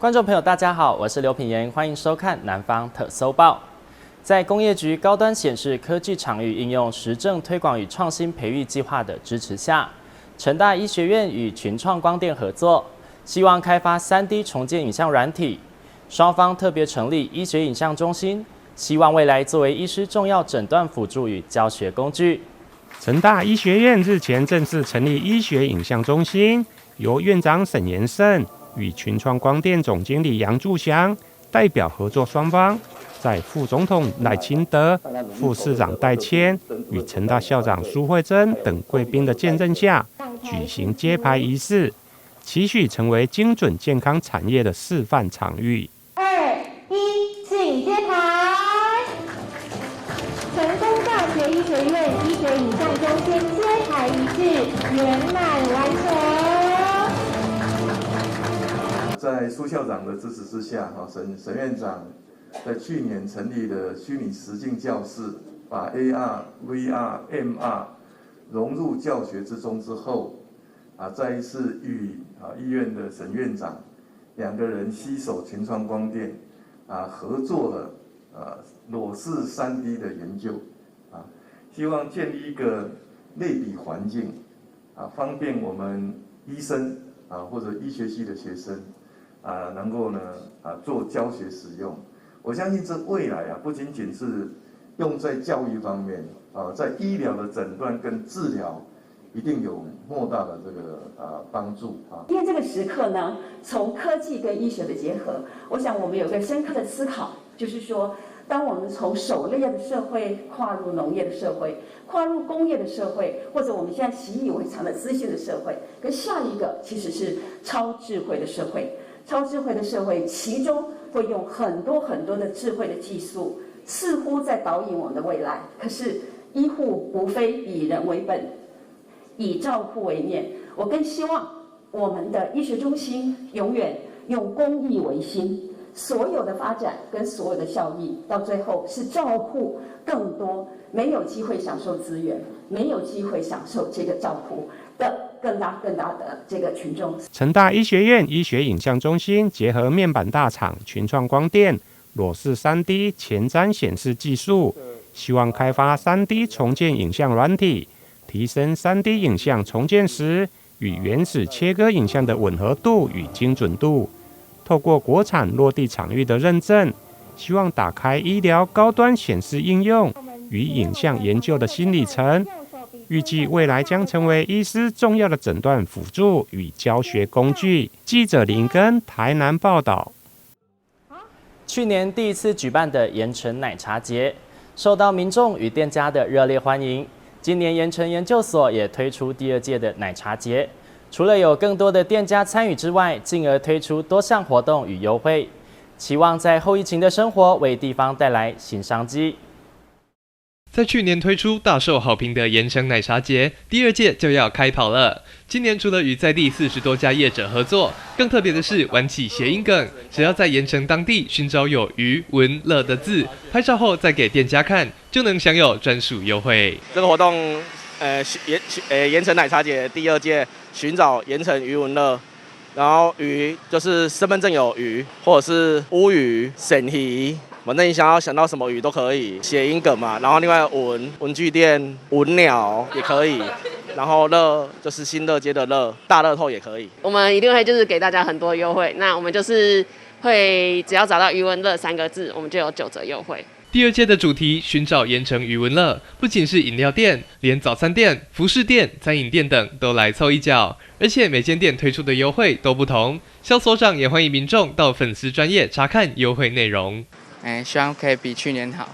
观众朋友，大家好，我是刘品言，欢迎收看《南方特搜报》。在工业局高端显示科技场域应用实证推广与创新培育计划的支持下，成大医学院与群创光电合作，希望开发3D 重建影像软体。双方特别成立医学影像中心，希望未来作为医师重要诊断辅助与教学工具。成大医学院日前正式成立医学影像中心，由院长沈延胜与群创光电总经理杨柱祥代表合作双方，在副总统赖清德、副市长戴谦与成大校长苏慧珍等贵宾的见证下，举行揭牌仪式，期许成为精准健康产业的示范场域。2、1，请揭牌！成功大学医学院医学影像中心揭牌仪式圆满完成。在苏校长的支持之下，沈院长在去年成立的虚拟实境教室，把 AR、VR、MR 融入教学之中之后，再一次与医院的沈院长2个人携手群创光电，合作了裸视3D 的研究，希望建立一个类比环境，方便我们医生或者医学系的学生。能够呢做教学使用，我相信这未来不仅仅是用在教育方面，在医疗的诊断跟治疗，一定有莫大的这个帮助今天这个时刻呢，从科技跟医学的结合，我想我们有个深刻的思考，就是说，当我们从狩猎的社会跨入农业的社会，跨入工业的社会，或者我们现在习以为常的资讯的社会，跟下一个其实是超智慧的社会。超智慧的社会，其中会用很多的智慧的技术，似乎在导引我们的未来。可是医护无非以人为本，以照护为念。我更希望我们的医学中心永远用公益为心，所有的发展跟所有的效益，到最后是照顾更多没有机会享受资源、没有机会享受这个照顾的更大的这个群众。成大医学院医学影像中心结合面板大厂群创光电裸视3D 前瞻显示技术，希望开发3D 重建影像软体，提升3D 影像重建时与原始切割影像的吻合度与精准度。透过国产落地场域的认证，希望打开医疗高端显示应用与影像研究的新里程。预计未来将成为医师重要的诊断辅助与教学工具。记者林根台南报道。去年第1次举办的盐城奶茶节，受到民众与店家的热烈欢迎。今年盐城研究所也推出第2届的奶茶节，除了有更多的店家参与之外，进而推出多项活动与优惠，期望在后疫情的生活为地方带来新商机。在去年推出大受好评的盐城奶茶节，第2届就要开跑了。今年除了与在地40多家业者合作，更特别的是玩起谐音梗，只要在盐城当地寻找有余、文、乐的字，拍照后再给店家看，就能享有专属优惠。这个活动，盐城奶茶节第2届寻找盐城余文乐，然后余就是身份证有余，或者是乌鱼、沈鱼。反正你想到什么鱼都可以，谐音梗嘛。然后另外文具店、文鸟也可以，然后乐就是新乐街的乐，大乐透也可以。我们一定会就是给大家很多优惠，那我们就是会只要找到余文乐3个字，我们就有9折优惠。第2届的主题寻找盐城余文乐，不仅是饮料店，连早餐店、服饰店、餐饮店等都来凑一脚，而且每间店推出的优惠都不同。肖所长也欢迎民众到粉丝专页查看优惠内容。希望可以比去年好，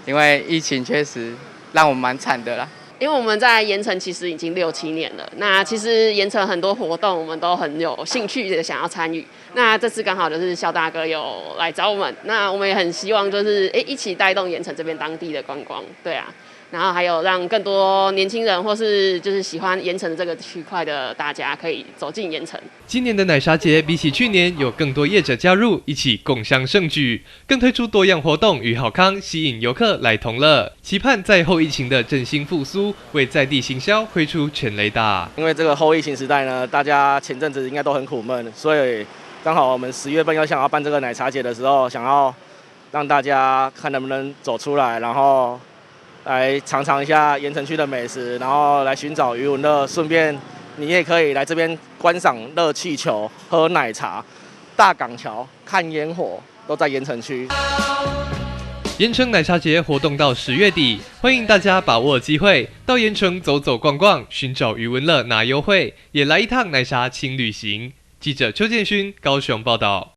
因为疫情确实让我蛮惨的啦。因为我们在盐城其实已经6、7年了，那其实盐城很多活动我们都很有兴趣的想要参与。那这次刚好就是肖大哥有来找我们，那我们也很希望就是一起带动盐城这边当地的观光，对啊。然后还有让更多年轻人或是就是喜欢盐城这个区块的大家可以走进盐城。今年的奶茶节比起去年有更多业者加入，一起共襄盛举，更推出多样活动与好康，吸引游客来同乐。期盼在后疫情的振兴复苏，为在地行销挥出全垒打。因为这个后疫情时代呢，大家前阵子应该都很苦闷，所以刚好我们10月份想要办这个奶茶节的时候，想要让大家看能不能走出来，然后来尝尝一下盐埕区的美食，然后来寻找渔文乐，顺便你也可以来这边观赏热气球、喝奶茶、大港桥、看烟火，都在盐埕区。盐埕奶茶节活动到10月底，欢迎大家把握机会到盐埕走走逛逛，寻找渔文乐拿优惠，也来一趟奶茶轻旅行。记者邱建勋高雄报道。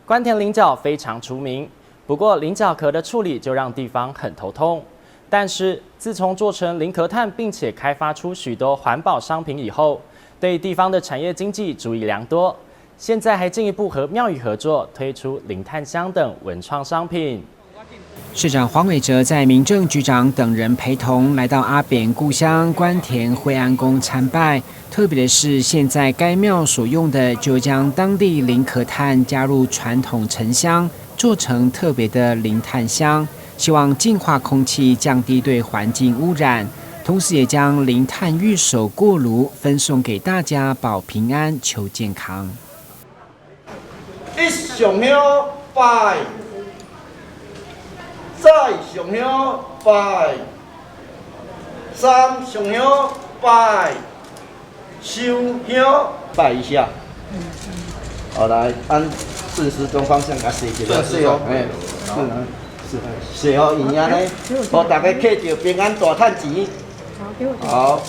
关田菱角非常出名，不过菱角壳的处理就让地方很头痛。但是自从做成菱壳炭，并且开发出许多环保商品以后，对地方的产业经济助益良多。现在还进一步和庙宇合作，推出零炭香等文创商品。市长黄伟哲在民政局长等人陪同来到阿扁故乡关田惠安宫参拜。特别的是，现在该庙所用的就将当地菱壳炭加入传统沉香，做成特别的零炭香，希望净化空气，降低对环境污染。同时也将零炭玉手过炉，分送给大家，保平安、求健康。一上香拜，再上香拜，三上香拜，收香拜一下。好，来按顺时钟方向给它洗一下，洗哦，洗哦，一样呢，互大家摕到平安大赚钱。好。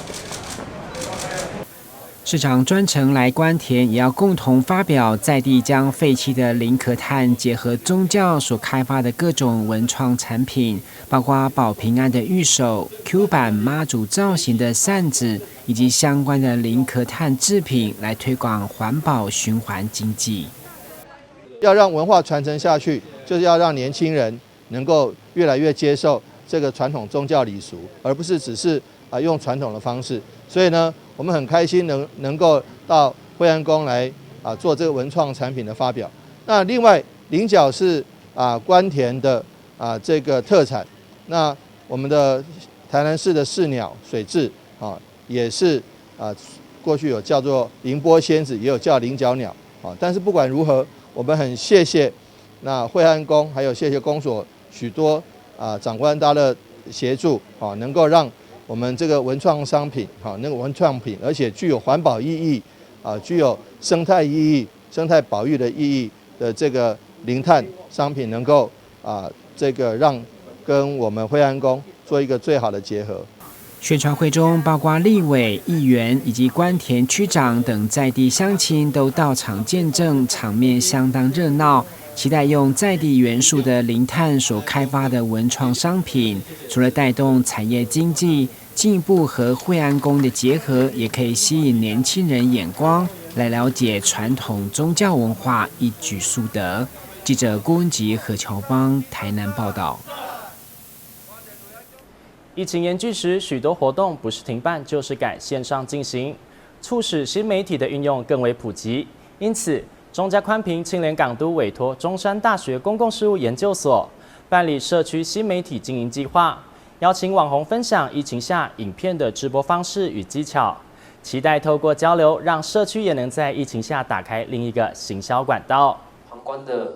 市长专程来关田，也要共同发表在地将废弃的菱壳炭结合宗教所开发的各种文创产品，包括保平安的玉手、Q 版妈祖造型的扇子，以及相关的菱壳炭制品，来推广环保循环经济。要让文化传承下去，就是要让年轻人能够越来越接受这个传统宗教礼俗，而不是只是用传统的方式。所以呢，我们很开心能够到惠安宫来做这个文创产品的发表。那另外，菱角是关田的这个特产。那我们的台南市的市鸟水雉也是过去有叫做凌波仙子，也有叫菱角鸟但是不管如何，我们很谢谢那惠安宫，还有谢谢公所许多长官大的协助能够让我们这个文创商品，那个文创品，而且具有环保意义，具有生态意义、生态保育的意义的这个零碳商品，能够这个让跟我们惠安宫做一个最好的结合。宣传会中，包括立委、议员以及关田区长等在地乡亲都到场见证，场面相当热闹。期待用在地元素的零碳所开发的文创商品，除了带动产业经济，进一步和惠安宫的结合，也可以吸引年轻人眼光，来了解传统宗教文化，一举数得。记者郭文吉、何乔邦台南报道。疫情严峻时，许多活动不是停办就是改线上进行，促使新媒体的运用更为普及。因此，中嘉宽屏青联港都委托中山大学公共事务研究所办理社区新媒体经营计划，邀请网红分享疫情下影片的直播方式与技巧，期待透过交流，让社区也能在疫情下打开另一个行销管道。旁观的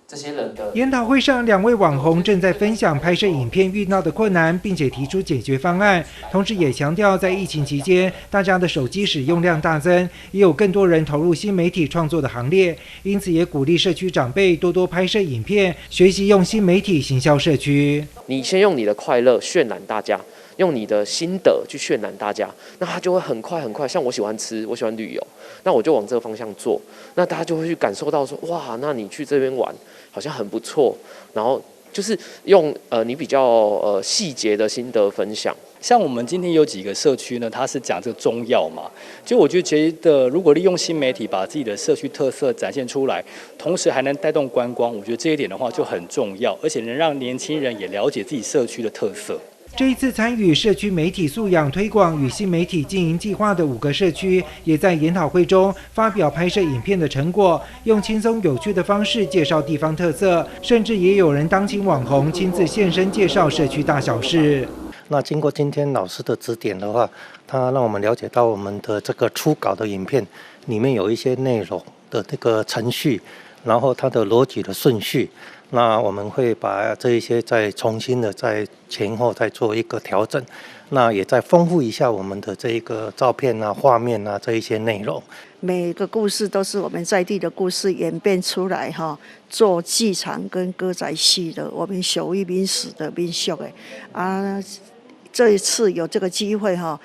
这些人的研讨会上，2位网红正在分享拍摄影片遇到的困难，并且提出解决方案。同时也强调，在疫情期间，大家的手机使用量大增，也有更多人投入新媒体创作的行列。因此，也鼓励社区长辈多多拍摄影片，学习用新媒体行销社区。你先用你的快乐渲染大家，用你的心得去渲染大家，那他就会很快很快。像我喜欢吃，我喜欢旅游，那我就往这个方向做，那大家就会去感受到说，哇，那你去这边玩好像很不错。然后就是用你比较细节的心得分享。像我们今天有几个社区呢，它是讲这个中药嘛，就我就觉得如果利用新媒体把自己的社区特色展现出来，同时还能带动观光，我觉得这一点的话就很重要，而且能让年轻人也了解自己社区的特色。这一次参与社区媒体素养推广与新媒体经营计划的5个社区，也在研讨会中发表拍摄影片的成果，用轻松有趣的方式介绍地方特色，甚至也有人当起网红，亲自现身介绍社区大小事。那经过今天老师的指点的话，它让我们了解到我们的这个初稿的影片里面有一些内容的这个程序，然后它的逻辑的顺序。那我们会把这一些再重新的在前后再做一个调整，那也再丰富一下我们的这一个照片啊、画面啊这一些内容。每个故事都是我们在地的故事演变出来哈，做剧场跟歌仔戏的，我们属于民俗的民俗的啊。这一次有这个机会哈，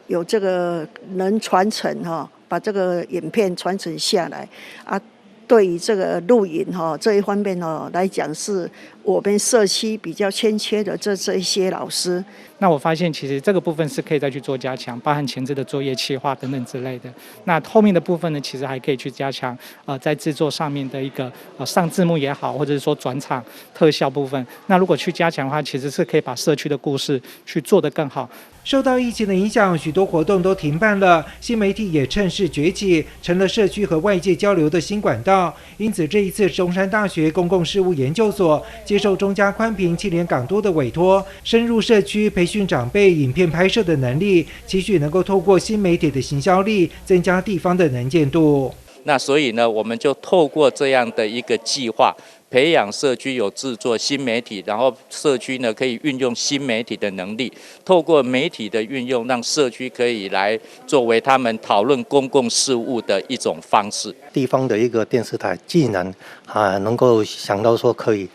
有这个能传承哈，把这个影片传承下来啊。对于这个录影这一方面来讲，是我们社区比较欠缺的这一些老师。那我发现其实这个部分是可以再去做加强，包含前置的作业企划等等之类的。那后面的部分呢，其实还可以去加强在制作上面的一个上字幕也好，或者是说转场特效部分。那如果去加强的话，其实是可以把社区的故事去做得更好。受到疫情的影响，许多活动都停办了，新媒体也趁势崛起，成了社区和外界交流的新管道。因此，这一次中山大学公共事务研究所接受中嘉宽屏、青联港都的委托，深入社区培训长辈影片拍摄的能力，期许能够透过新媒体的行销力，增加地方的能见度。那所以呢，我们就透过这样的一个计划，培养社区有制作新媒体，然后社区呢可以运用新媒体的能力，透过媒体的运用，让社区可以来作为他们讨论公共事务的一种方式。地方的一个电视台既然能够想到说可以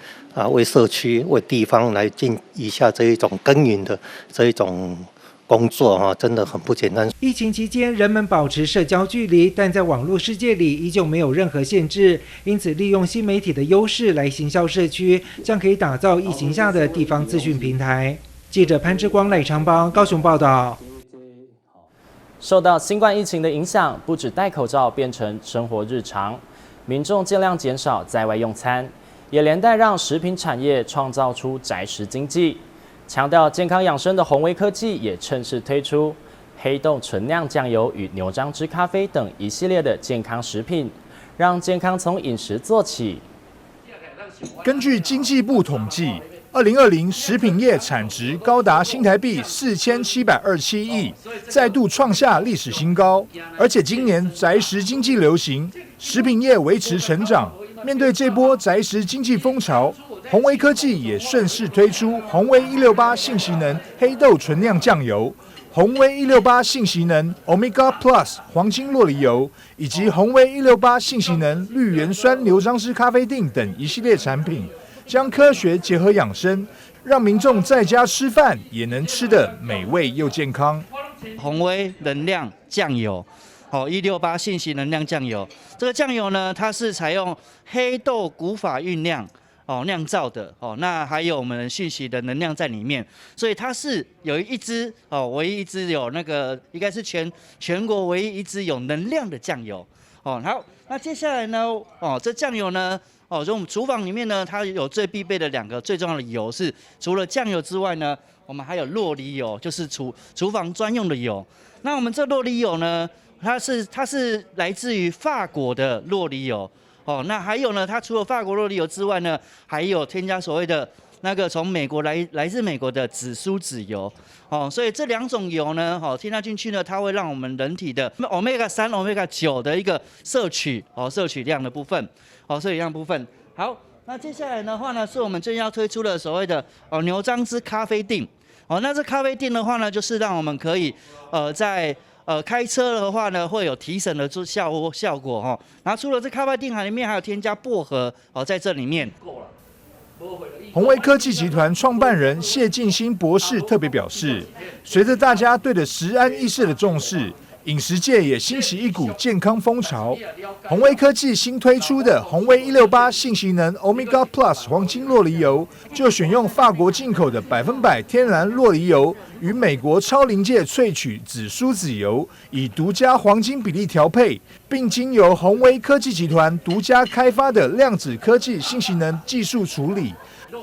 为社区、为地方来尽一下这一种耕耘的这一种工作真的很不简单。疫情期间，人们保持社交距离，但在网络世界里依旧没有任何限制。因此，利用新媒体的优势来行销社区，将可以打造疫情下的地方资讯平台。记者潘之光、赖长邦高雄报道。受到新冠疫情的影响，不止戴口罩变成生活日常，民众尽量减少在外用餐，也连带让食品产业创造出宅食经济。强调健康养生的宏威科技也趁势推出黑豆纯酿酱油与牛樟芝咖啡等一系列的健康食品，让健康从饮食做起。根据经济部统计，2020食品业产值高达新台币4727亿，再度创下历史新高。而且今年宅食经济流行，食品业维持成长。面对这波宅食经济风潮，宏威科技也顺势推出宏威168信息能黑豆纯酿酱油、宏威168信息能 Omega Plus 黄金酪梨油，以及宏威168信息能绿原酸牛樟芝咖啡锭等一系列产品，将科学结合养生，让民众在家吃饭也能吃得美味又健康。宏威能量酱油168信息能量酱油，这个酱油呢，它是采用黑豆古法酝酿酿造的那还有我们讯息的能量在里面，所以它是有一支唯一一支有那个应该是全国唯一一支有能量的酱油好，那接下来呢这酱油呢就我们厨房里面呢，它有最必备的2个最重要的油是，除了酱油之外呢，我们还有酪梨油，就是厨房专用的油。那我们这酪梨油呢，它是来自于法国的酪梨油那还有呢，它除了法国酪梨油之外呢，还有添加所谓的那个从美国来自美国的紫苏籽油所以这2种油呢添加进去呢，它会让我们人体的 Omega-3、Omega-9 的一个摄取量的部分摄取量部分。好，那接下来的话呢，是我们最近要推出的所谓的牛樟芝咖啡锭那这咖啡锭的话呢，就是让我们可以在开车的话呢，会有提神的效果然后除了这咖啡锭里面还有添加薄荷在这里面。宏威科技集团创办人谢进兴博士特别表示，随着大家对食安意识的重视，饮食界也兴起一股健康风潮。宏威科技新推出的宏威168信息能 Omega Plus 黄金酪梨油，就选用法国进口的100%天然酪梨油与美国超临界萃取紫苏籽油，以独家黄金比例调配，并经由宏威科技集团独家开发的量子科技信息能技术处理。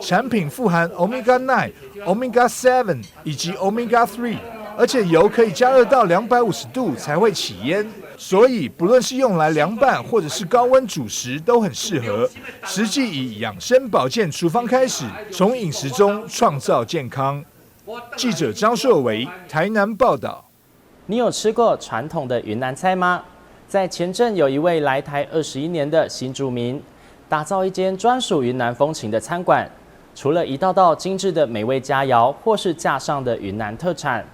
产品富含 Omega-9、Omega-7 以及 Omega-3， 而且油可以加热到250度才会起烟，所以不论是用来凉拌或者是高温煮食都很适合。实际以养生保健厨房开始，从饮食中创造健康。记者张硕维台南报道。你有吃过传统的云南菜吗？在前镇有一位来台21年的新住民，打造一间专属云南风情的餐馆。除了一道道精致的美味佳肴，或是架上的云南特产，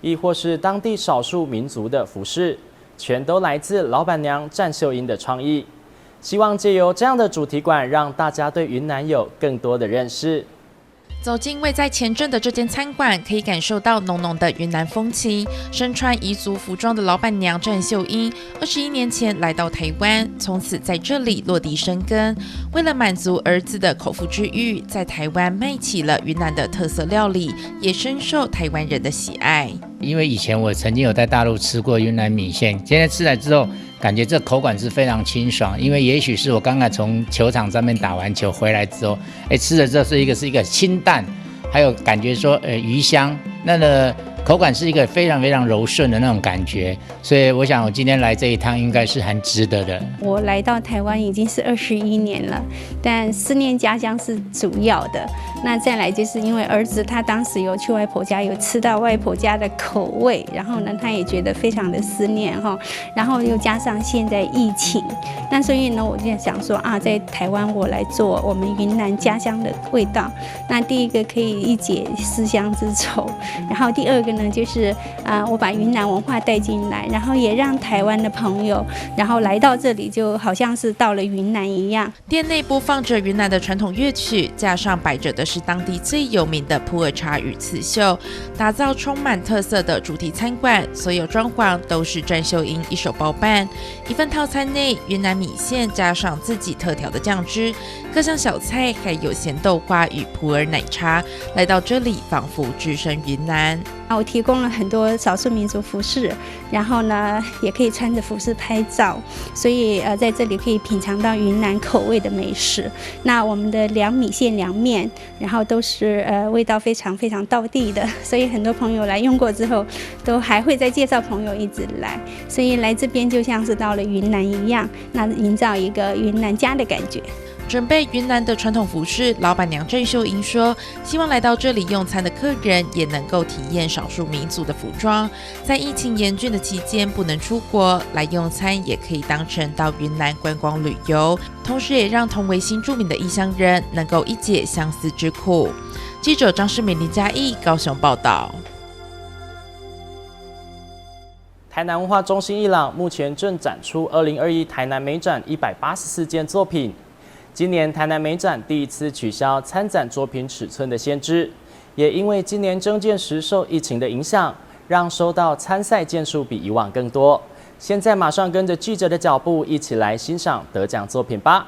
亦或是当地少数民族的服饰，全都来自老板娘战秀英的创意。希望借由这样的主题馆，让大家对云南有更多的认识。走进位在前镇的这间餐馆，可以感受到浓浓的云南风情。身穿彝族服装的老板娘战秀英，21年前来到台湾，从此在这里落地生根。为了满足儿子的口腹之欲，在台湾卖起了云南的特色料理，也深受台湾人的喜爱。因为以前我曾经有在大陆吃过云南米线，今天吃来之后，感觉这口感是非常清爽。因为也许是我刚才从球场上面打完球回来之后，吃的这是一个清淡，还有感觉说鱼香，那个口感是一个非常非常柔顺的那种感觉，所以我想我今天来这一趟应该是很值得的。我来到台湾已经是21年了，但思念家乡是主要的。那再来就是因为儿子他当时有去外婆家，有吃到外婆家的口味，然后呢他也觉得非常的思念哈，然后又加上现在疫情，那所以呢我就想说啊，在台湾我来做我们云南家乡的味道。那第一个可以一解思乡之愁，然后第二个呢就是我把云南文化带进来，然后也让台湾的朋友然后来到这里就好像是到了云南一样。店内播放着云南的传统乐曲，架上摆着的是当地最有名的普洱茶与刺绣，打造充满特色的主题餐馆，所有装潢都是战秀英一手包办。一份套餐内，云南米线加上自己特调的酱汁，各项小菜还有咸豆花与普洱奶茶，来到这里仿佛置身云南。我提供了很多少数民族服饰，然后呢也可以穿着服饰拍照，所以在这里可以品尝到云南口味的美食。那我们的凉米线、凉面，然后都是味道非常非常道地的，所以很多朋友来用过之后，都还会再介绍朋友一直来，所以来这边就像是到了云南一样，那营造一个云南家的感觉。准备云南的传统服饰，老板娘郑秀英说，希望来到这里用餐的客人也能够体验少数民族的服装。在疫情严峻的期间不能出国，来用餐也可以当成到云南观光旅游，同时也让同为新住民的异乡人能够一解相思之苦。记者张世美、林嘉义高雄报道。台南文化中心一廊目前正展出2021台南美展184件作品。今年台南美展第一次取消参展作品尺寸的限制，也因为今年征件时受疫情的影响，让收到参赛件数比以往更多。现在马上跟着记者的脚步，一起来欣赏得奖作品吧。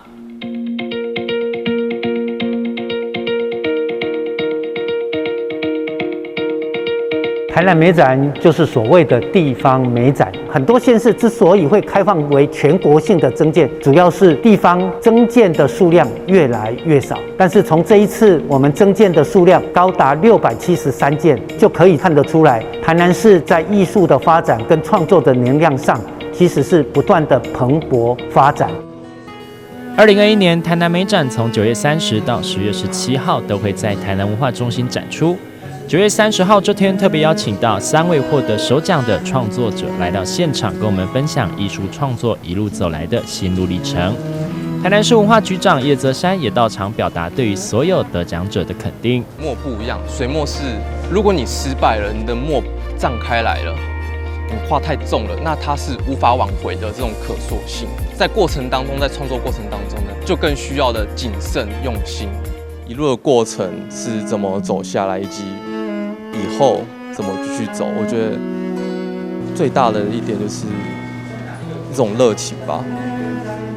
台南美展就是所谓的地方美展，很多县市之所以会开放为全国性的征件，主要是地方征件的数量越来越少。但是从这一次我们征件的数量高达673件，就可以看得出来，台南市在艺术的发展跟创作的能量上，其实是不断的蓬勃发展。2021年台南美展从9月30到10月17号都会在台南文化中心展出。9月30号这天，特别邀请到3位获得首奖的创作者来到现场，跟我们分享艺术创作一路走来的心路历程。台南市文化局长叶泽山也到场表达对于所有得奖者的肯定。墨不一样，水墨是如果你失败了，你的墨胀开来了，你画太重了，那它是无法挽回的这种可塑性。在过程当中，在创作过程当中呢，就更需要的谨慎用心。一路的过程是怎么走下来，以及以后怎么继续走，我觉得最大的一点就是一种热情吧，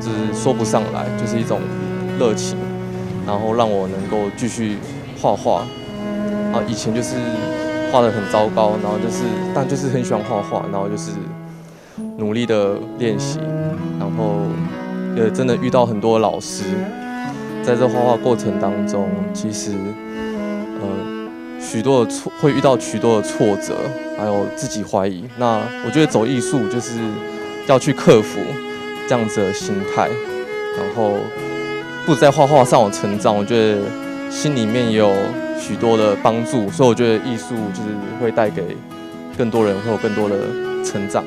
就是说不上来，就是一种热情，然后让我能够继续画画。以前就是画得很糟糕，然后但就是很喜欢画画，然后就是努力的练习，然后也真的遇到很多老师，在这画画过程当中，其实会遇到许多的挫折，还有自己怀疑。那我觉得走艺术就是要去克服这样子的心态，然后不止在画画上有成长，我觉得心里面也有许多的帮助。所以我觉得艺术就是会带给更多人会有更多的成长。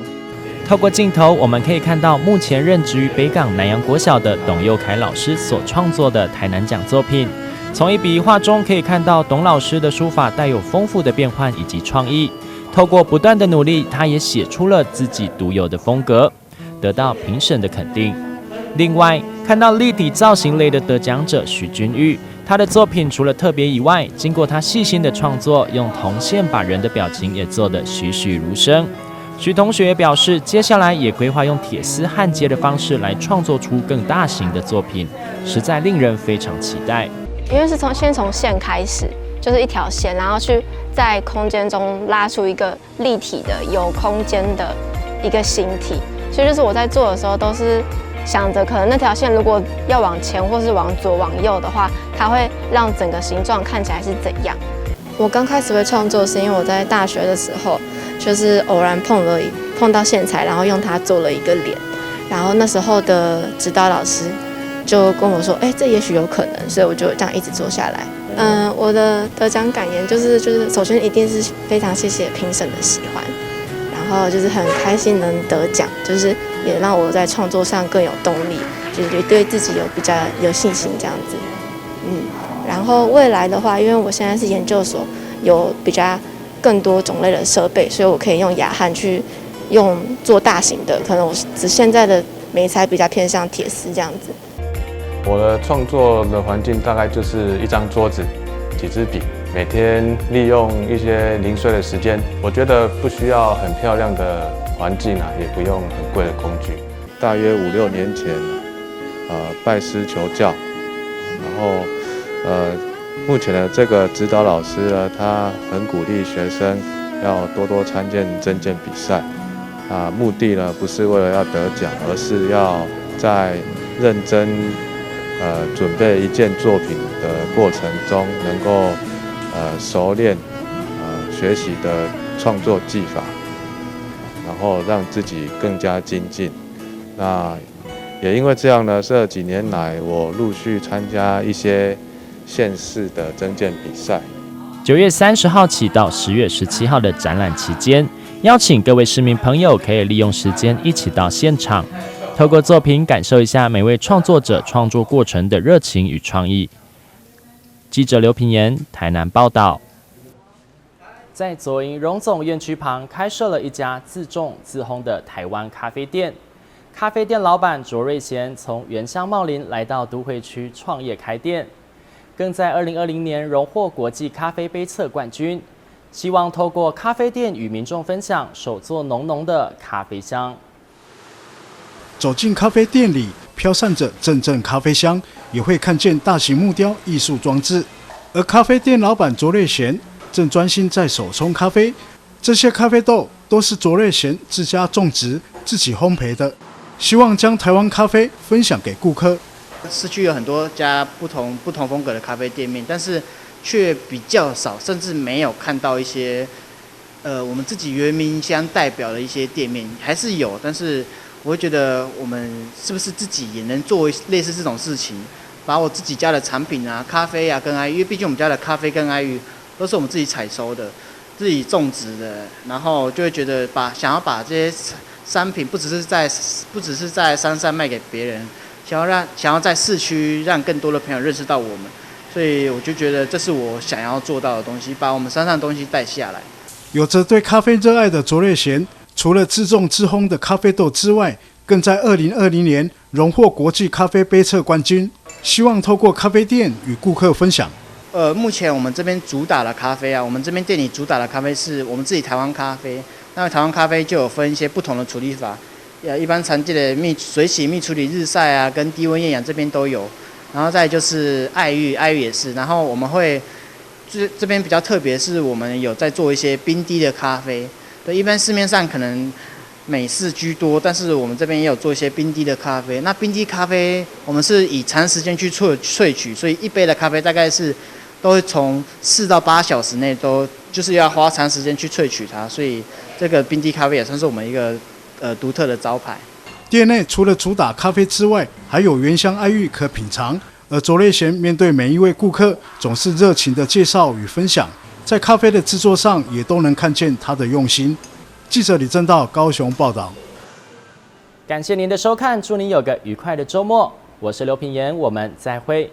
透过镜头，我们可以看到目前任职于北港南洋国小的董佑凯老师所创作的台南奖作品。从一笔一画中可以看到董老师的书法带有丰富的变换以及创意。透过不断的努力，他也写出了自己独有的风格，得到评审的肯定。另外，看到立体造型类的得奖者许君玉，他的作品除了特别以外，经过他细心的创作，用铜线把人的表情也做得栩栩如生。许同学也表示，接下来也规划用铁丝焊接的方式来创作出更大型的作品，实在令人非常期待。因为是先从线开始，就是一条线，然后去在空间中拉出一个立体的、有空间的一个形体。所以就是我在做的时候，都是想着可能那条线如果要往前或是往左往右的话，它会让整个形状看起来是怎样。我刚开始会创作是因为我在大学的时候，就是偶然碰到线材，然后用它做了一个脸，然后那时候的指导老师就跟我说，这也许有可能，所以我就这样一直做下来。我的得奖感言就是首先一定是非常谢谢评审的喜欢，然后就是很开心能得奖，就是也让我在创作上更有动力，就是对自己比较有信心这样子。然后未来的话，因为我现在是研究所，有比较更多种类的设备，所以我可以用亚焊去做大型的，可能我现在的媒材比较偏向铁丝这样子。我的创作的环境大概就是一张桌子、几支笔，每天利用一些零碎的时间。我觉得不需要很漂亮的环境也不用很贵的工具。大约5、6年前，拜师求教，然后目前的这个指导老师呢，他很鼓励学生要多多参见征件比赛，目的呢不是为了要得奖，而是要在认真准备一件作品的过程中，能够熟练学习的创作技法，然后让自己更加精进。那也因为这样呢，这几年来我陆续参加一些县市的征件比赛。9月30号起到10月17号的展览期间，邀请各位市民朋友可以利用时间一起到现场，透过作品感受一下每位创作者创作过程的热情与创意。记者刘品言，台南报道。在左营荣总院区旁开设了一家自种自烘的台湾咖啡店。咖啡店老板卓瑞贤从原乡茂林来到都会区创业开店，更在2020年荣获国际咖啡杯测冠军。希望透过咖啡店与民众分享手作浓浓的咖啡香。走进咖啡店里，飘散着阵阵咖啡香，也会看见大型木雕艺术装置。而咖啡店老板卓瑞贤正专心在手冲咖啡，这些咖啡豆都是卓瑞贤自家种植、自己烘焙的，希望将台湾咖啡分享给顾客。市区有很多家不同风格的咖啡店面，但是却比较少，甚至没有看到一些我们自己原民乡代表的一些店面，还是有，但是我会觉得我们是不是自己也能做类似这种事情，把我自己家的产品咖啡跟因为毕竟我们家的咖啡跟爱玉都是我们自己采收的、自己种植的，然后就会觉得想要把这些商品不只是在山上卖给别人，想要在市区让更多的朋友认识到我们，所以我就觉得这是我想要做到的东西，把我们山上的东西带下来。有着对咖啡热爱的卓瑞贤，除了自种自烘的咖啡豆之外，更在2020年荣获国际咖啡杯测冠军。希望透过咖啡店与顾客分享。目前我们这边主打的咖啡我们这边店里主打的咖啡是我们自己台湾咖啡。那台湾咖啡就有分一些不同的处理法，一般常见的水洗、蜜处理、日晒跟低温厌氧这边都有。然后再就是爱玉也是。然后我们会这边比较特别是我们有在做一些冰滴的咖啡。对，一般市面上可能美式居多，但是我们这边也有做一些冰滴的咖啡。那冰滴咖啡我们是以长时间去萃取，所以一杯的咖啡大概都会从4到8小时内就是要花长时间去萃取它，所以这个冰滴咖啡也算是我们一个独特的招牌。店内除了主打咖啡之外，还有原香爱玉可品尝。而卓瑞贤面对每一位顾客，总是热情的介绍与分享，在咖啡的制作上也都能看见他的用心。记者李正道高雄报道。感谢您的收看，祝您有个愉快的周末。我是刘品言，我们再会。